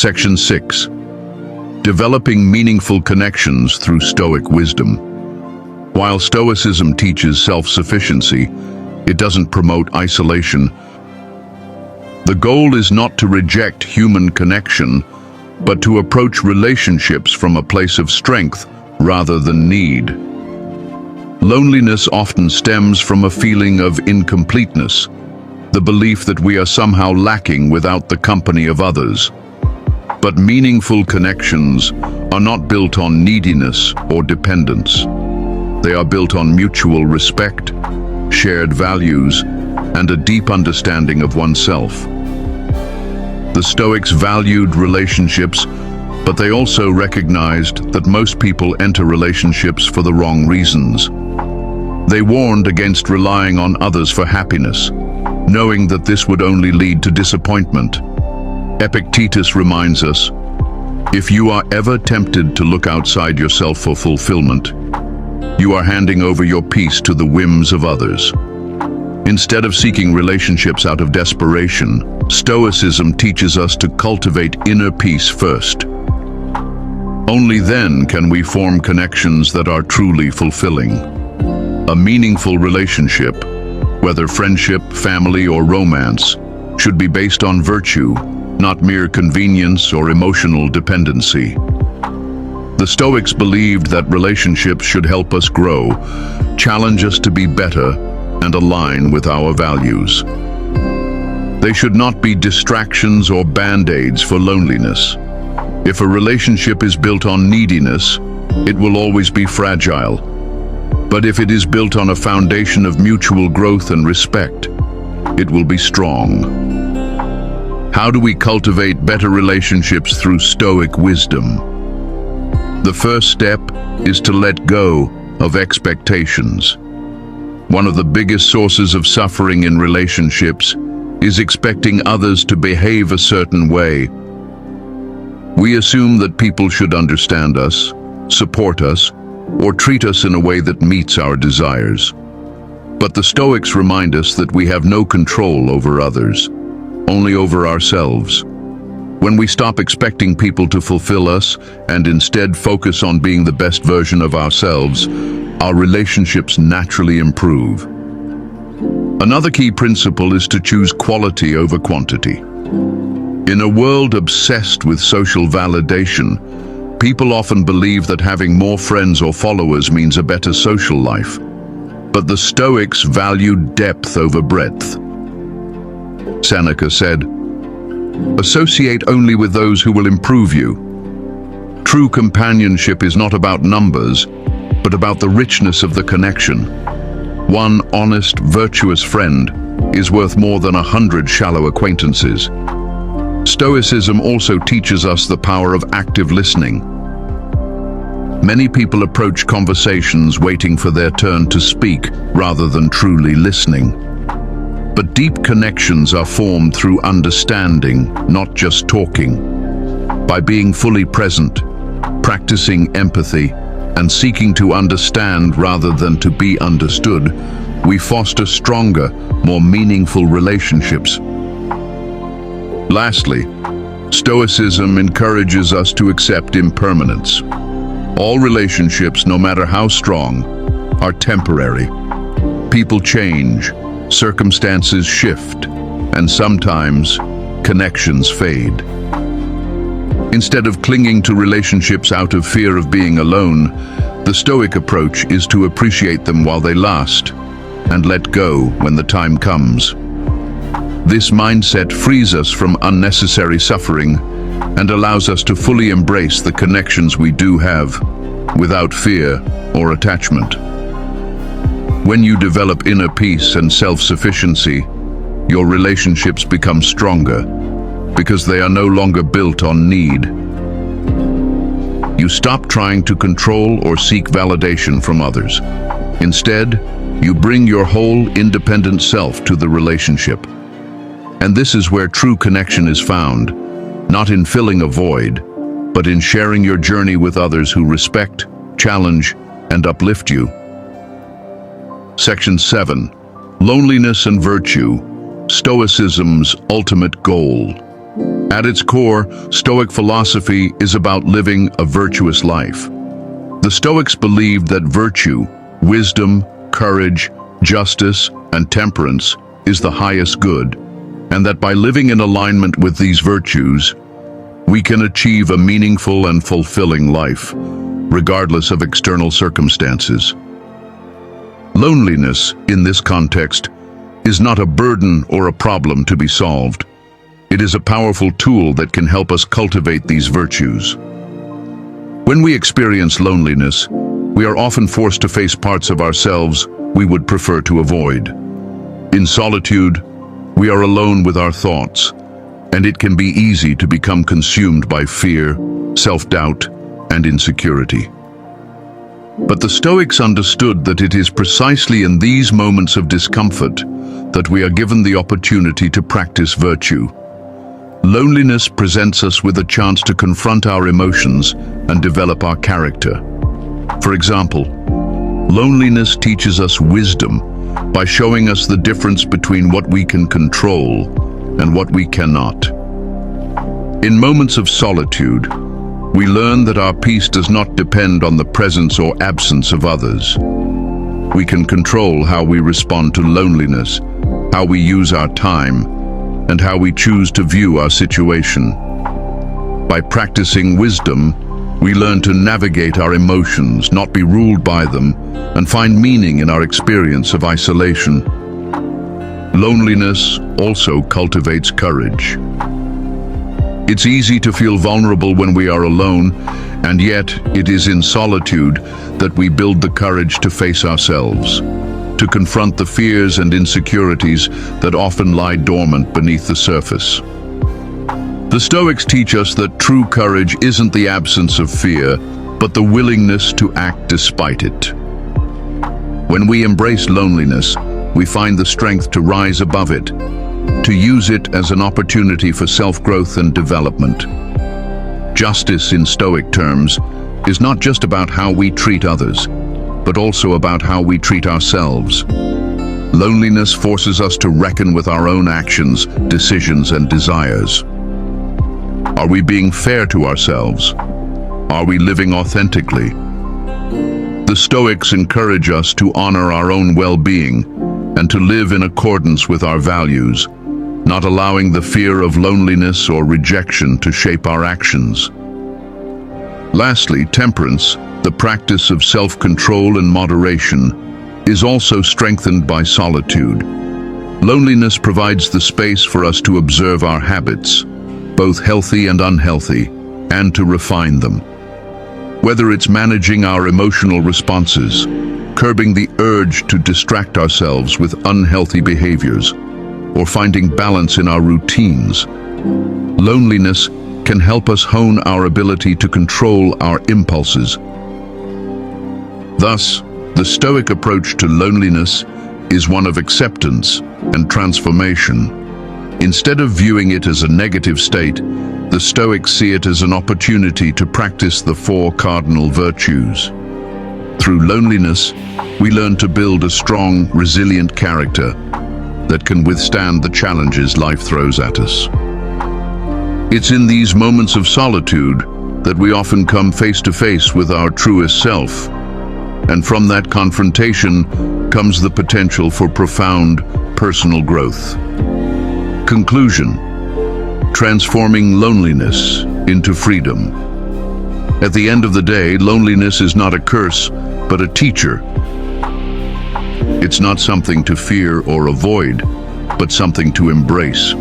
Section 6. Developing meaningful connections through Stoic wisdom. While Stoicism teaches self-sufficiency, it doesn't promote isolation. The goal is not to reject human connection, but to approach relationships from a place of strength rather than need. Loneliness often stems from a feeling of incompleteness, the belief that we are somehow lacking without the company of others. But meaningful connections are not built on neediness or dependence. They are built on mutual respect, shared values, and a deep understanding of oneself. The Stoics valued relationships, but they also recognized that most people enter relationships for the wrong reasons. They warned against relying on others for happiness, knowing that this would only lead to disappointment. Epictetus reminds us, if you are ever tempted to look outside yourself for fulfillment, you are handing over your peace to the whims of others. Instead of seeking relationships out of desperation, Stoicism teaches us to cultivate inner peace first. Only then can we form connections that are truly fulfilling. A meaningful relationship, whether friendship, family, or romance, should be based on virtue, not mere convenience or emotional dependency. The Stoics believed that relationships should help us grow, challenge us to be better, and align with our values. They should not be distractions or band-aids for loneliness. If a relationship is built on neediness, it will always be fragile. But if it is built on a foundation of mutual growth and respect, it will be strong. How do we cultivate better relationships through Stoic wisdom? The first step is to let go of expectations. One of the biggest sources of suffering in relationships is expecting others to behave a certain way. We assume that people should understand us, support us, or treat us in a way that meets our desires. But the Stoics remind us that we have no control over others, only over ourselves. When we stop expecting people to fulfill us and instead focus on being the best version of ourselves, our relationships naturally improve. Another key principle is to choose quality over quantity. In a world obsessed with social validation, people often believe that having more friends or followers means a better social life. But the Stoics valued depth over breadth. Seneca said, "Associate only with those who will improve you." True companionship is not about numbers, but about the richness of the connection. One honest, virtuous friend is worth more than 100 shallow acquaintances. Stoicism also teaches us the power of active listening. Many people approach conversations waiting for their turn to speak rather than truly listening. But deep connections are formed through understanding, not just talking. By being fully present, practicing empathy, and seeking to understand rather than to be understood, we foster stronger, more meaningful relationships. Lastly, Stoicism encourages us to accept impermanence. All relationships, no matter how strong, are temporary. People change, circumstances shift, and sometimes connections fade. Instead of clinging to relationships out of fear of being alone, the Stoic approach is to appreciate them while they last and let go when the time comes. This mindset frees us from unnecessary suffering and allows us to fully embrace the connections we do have without fear or attachment. When you develop inner peace and self-sufficiency, your relationships become stronger because they are no longer built on need. You stop trying to control or seek validation from others. Instead, you bring your whole independent self to the relationship. And this is where true connection is found, not in filling a void, but in sharing your journey with others who respect, challenge, and uplift you. Section 7. Loneliness and Virtue, Stoicism's ultimate goal. At its core, Stoic philosophy is about living a virtuous life. The Stoics believed that virtue, wisdom, courage, justice, and temperance is the highest good, and that by living in alignment with these virtues, we can achieve a meaningful and fulfilling life, regardless of external circumstances. Loneliness, in this context, is not a burden or a problem to be solved. It is a powerful tool that can help us cultivate these virtues. When we experience loneliness, we are often forced to face parts of ourselves we would prefer to avoid. In solitude, we are alone with our thoughts, and it can be easy to become consumed by fear, self-doubt, and insecurity. But the Stoics understood that it is precisely in these moments of discomfort that we are given the opportunity to practice virtue. Loneliness presents us with a chance to confront our emotions and develop our character. For example, loneliness teaches us wisdom by showing us the difference between what we can control and what we cannot. In moments of solitude, we learn that our peace does not depend on the presence or absence of others. We can control how we respond to loneliness, how we use our time, and how we choose to view our situation. By practicing wisdom, we learn to navigate our emotions, not be ruled by them, and find meaning in our experience of isolation. Loneliness also cultivates courage. It's easy to feel vulnerable when we are alone, and yet it is in solitude that we build the courage to face ourselves, to confront the fears and insecurities that often lie dormant beneath the surface. The Stoics teach us that true courage isn't the absence of fear, but the willingness to act despite it. When we embrace loneliness, we find the strength to rise above it, to use it as an opportunity for self-growth and development. Justice, in Stoic terms, is not just about how we treat others, but also about how we treat ourselves. Loneliness forces us to reckon with our own actions, decisions, and desires. Are we being fair to ourselves? Are we living authentically? The Stoics encourage us to honor our own well-being and to live in accordance with our values, not allowing the fear of loneliness or rejection to shape our actions. Lastly, temperance, the practice of self-control and moderation, is also strengthened by solitude. Loneliness provides the space for us to observe our habits, both healthy and unhealthy, and to refine them. Whether it's managing our emotional responses, curbing the urge to distract ourselves with unhealthy behaviors, or finding balance in our routines, loneliness can help us hone our ability to control our impulses. Thus, the Stoic approach to loneliness is one of acceptance and transformation. Instead of viewing it as a negative state, the Stoics see it as an opportunity to practice the 4 cardinal virtues. Through loneliness, we learn to build a strong, resilient character that can withstand the challenges life throws at us. It's in these moments of solitude that we often come face to face with our truest self, and from that confrontation comes the potential for profound personal growth. Conclusion: transforming loneliness into freedom. At the end of the day, loneliness is not a curse, but a teacher. It's not something to fear or avoid, but something to embrace.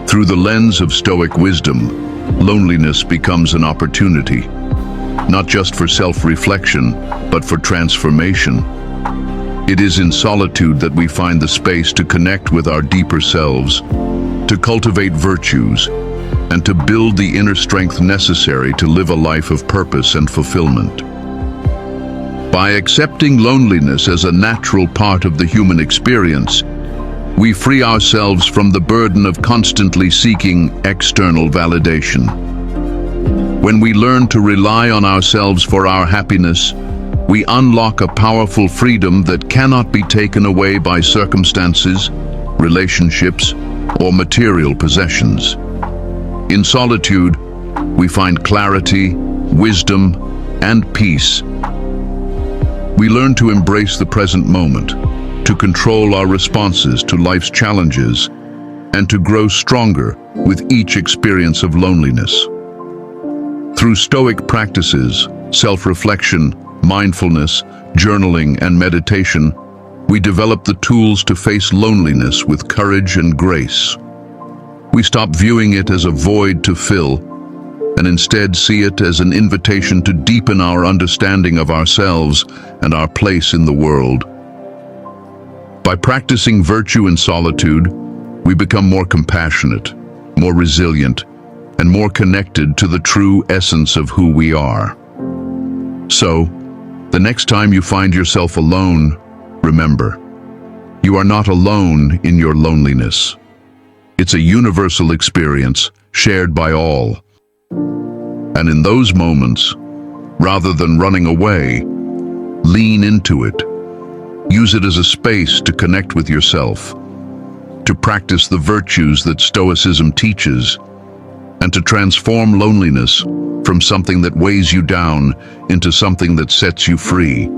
Through the lens of Stoic wisdom, loneliness becomes an opportunity, not just for self-reflection, but for transformation. It is in solitude that we find the space to connect with our deeper selves, to cultivate virtues, and to build the inner strength necessary to live a life of purpose and fulfillment. By accepting loneliness as a natural part of the human experience, we free ourselves from the burden of constantly seeking external validation. When we learn to rely on ourselves for our happiness, we unlock a powerful freedom that cannot be taken away by circumstances, relationships, or material possessions. In solitude, we find clarity, wisdom, and peace. We learn to embrace the present moment, to control our responses to life's challenges, and to grow stronger with each experience of loneliness. Through stoic practices, self-reflection, mindfulness, journaling, and meditation, we develop the tools to face loneliness with courage and grace. We stop viewing it as a void to fill, and instead see it as an invitation to deepen our understanding of ourselves and our place in the world. By practicing virtue in solitude, we become more compassionate, more resilient, and more connected to the true essence of who we are. So, the next time you find yourself alone, remember, you are not alone in your loneliness. It's a universal experience shared by all. And in those moments, rather than running away, lean into it. Use it as a space to connect with yourself, to practice the virtues that Stoicism teaches, and to transform loneliness from something that weighs you down into something that sets you free.